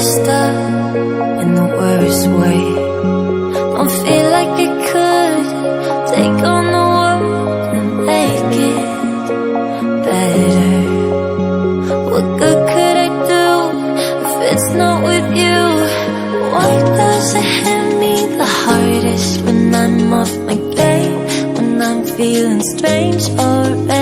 messed up in the worst way. Don't feel like I could take on the world and make it better. What good could I do if it's not with you? Why does it hit me the hardest when I'm off my game, when I'm feeling strange already?